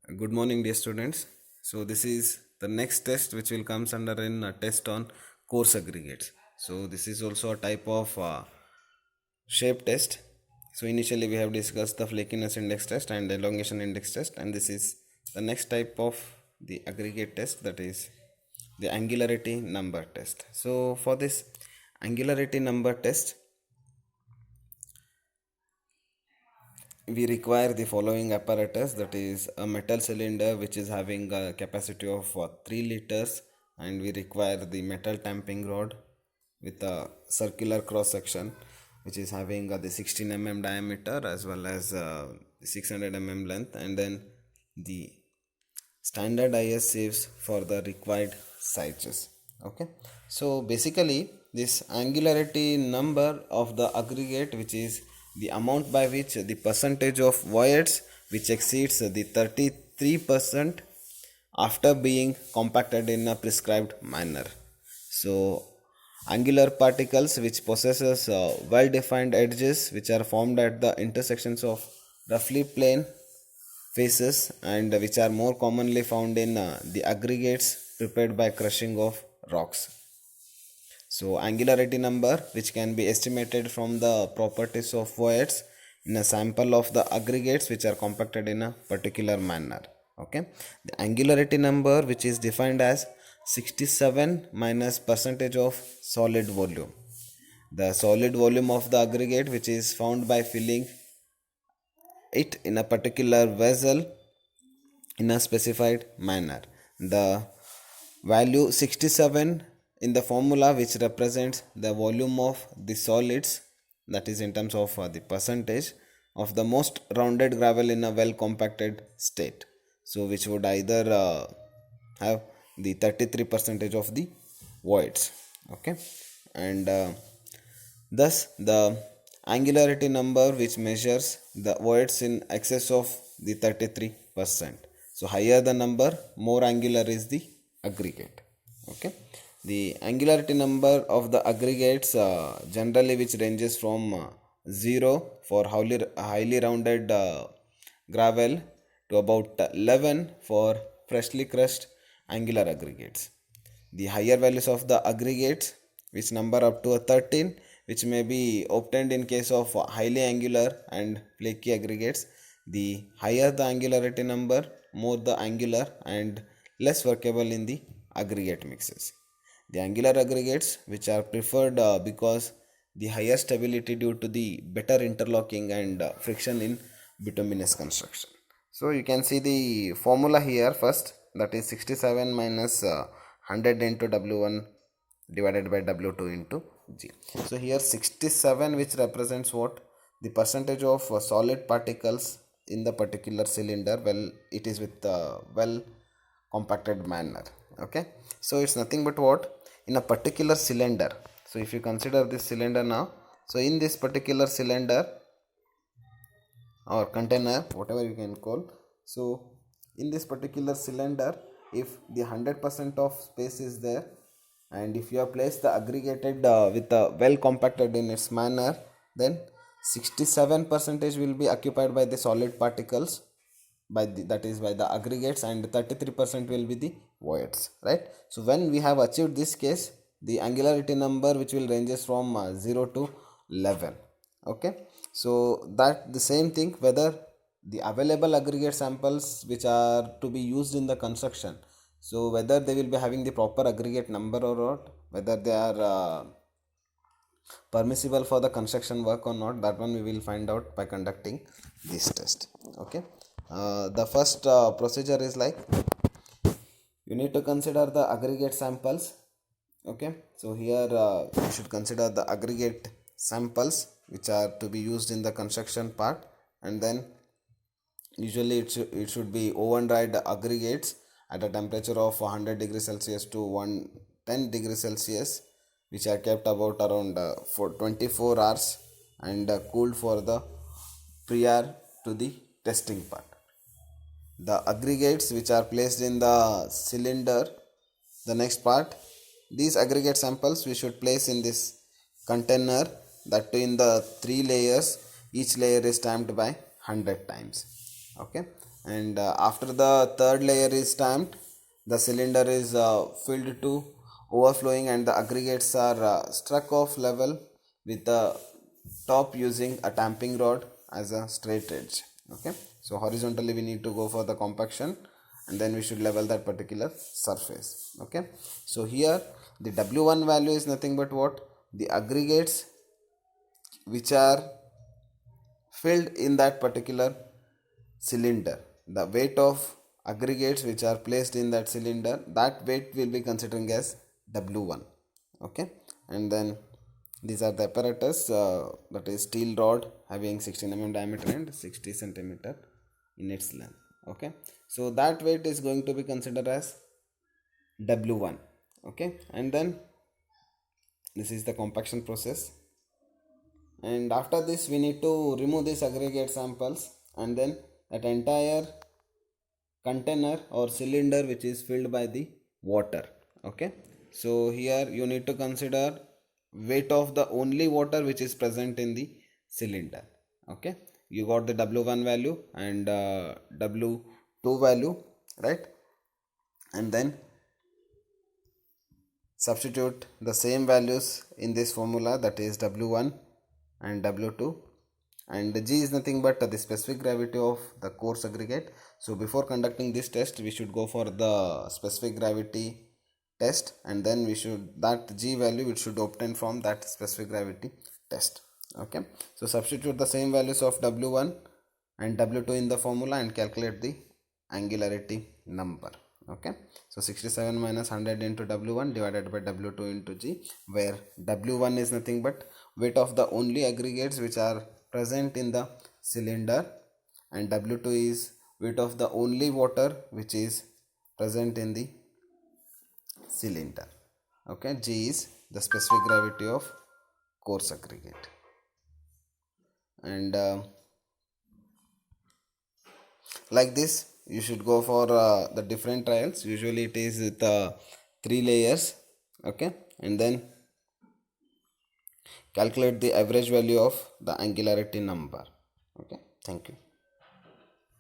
Good morning, dear students. So this is the next test which will comes under in a test on coarse aggregates. So this is also a type of shape test. So initially we have discussed the flakiness index test and the elongation index test, and this is the next type of the aggregate test, that is the angularity number test. So for this angularity number test, we require the following apparatus, that is a metal cylinder which is having a capacity of 3 liters, and we require the metal tamping rod with a circular cross section which is having the 16 diameter as well as 600 length, and then the standard IS sieves for the required sizes. Okay, so basically this angularity number of the aggregate, which is the amount by which the percentage of voids which exceeds the 33% after being compacted in a prescribed manner. So angular particles which possesses well defined edges which are formed at the intersections of roughly plane faces, and which are more commonly found in the aggregates prepared by crushing of rocks. So angularity number, which can be estimated from the properties of voids in a sample of the aggregates which are compacted in a particular manner. Okay, the angularity number, which is defined as 67 minus percentage of solid volume, the solid volume of the aggregate which is found by filling it in a particular vessel in a specified manner. The value 67 in the formula, which represents the volume of the solids, that is in terms of the percentage of the most rounded gravel in a well compacted state. So which would either have the 33 percentage of the voids. Okay, and thus the angularity number which measures the voids in excess of the 33%. So higher the number, more angular is the aggregate. Okay, the angularity number of the aggregates generally which ranges from 0 for highly rounded gravel to about 11 for freshly crushed angular aggregates. The higher values of the aggregates which number up to a 13, which may be obtained in case of highly angular and flaky aggregates. The higher the angularity number, more the angular and less workable in the aggregate mixes. The angular aggregates which are preferred because the higher stability due to the better interlocking and friction in bituminous construction. So you can see the formula here first, that is 67 minus 100 into W1 divided by W2 into G. So here 67, which represents what? The percentage of solid particles in the particular cylinder. Well, it is with well compacted manner. Okay, so it's nothing but what? In a particular cylinder. So if you consider this cylinder now, so in this particular cylinder or container, whatever you can call, so in this particular cylinder, if the 100% of space is there, and if you have placed the aggregated with a well compacted in its manner, then 67 percentage will be occupied by the solid particles, by the, that is by the aggregates, and 33% will be the voids, right? So when we have achieved this case, the angularity number which will ranges from 0 to 11. Okay, so that the same thing, whether the available aggregate samples which are to be used in the construction, so whether they will be having the proper aggregate number or not, whether they are permissible for the construction work or not, that one we will find out by conducting this test. Okay, the first procedure is like, you need to consider the aggregate samples. Okay, so here you should consider the aggregate samples which are to be used in the construction part, and then usually it should be oven dried aggregates at a temperature of 100 degrees Celsius to 110 degrees Celsius, which are kept about around for 24 hours and cooled for the prior to the testing part. The aggregates which are placed in the cylinder, the next part, these aggregate samples we should place in this container, that in the 3 layers, each layer is stamped by 100 times. Okay, and after the third layer is tamped, the cylinder is filled to overflowing and the aggregates are struck off level with the top using a tamping rod as a straight edge. Okay, so horizontally we need to go for the compaction and then we should level that particular surface. Okay, so here the W1 value is nothing but what? The aggregates which are filled in that particular cylinder. The weight of aggregates which are placed in that cylinder, that weight will be considering as W1. Okay, and then these are the apparatus, that is steel rod having 16 mm diameter and 60 centimeter in its length. Okay, so that weight is going to be considered as W1. Okay, and then this is the compaction process, and after this we need to remove these aggregate samples and then that entire container or cylinder which is filled by the water. Okay, so here you need to consider weight of the only water which is present in the cylinder. Okay, you got the W1 value and W2 value, right? And then substitute the same values in this formula, that is W1 and W2, and G is nothing but the specific gravity of the coarse aggregate. So before conducting this test we should go for the specific gravity test, and then we should, that G value it should obtain from that specific gravity test. Okay, so substitute the same values of W1 and W2 in the formula and calculate the angularity number. Okay, so 67 minus 100 into W1 divided by W2 into G, where W1 is nothing but weight of the only aggregates which are present in the cylinder and W2 is weight of the only water which is present in the cylinder. Okay, G is the specific gravity of coarse aggregate. And like this you should go for the different trials. Usually it is with 3 layers. Okay, and then calculate the average value of the angularity number. Okay, thank you.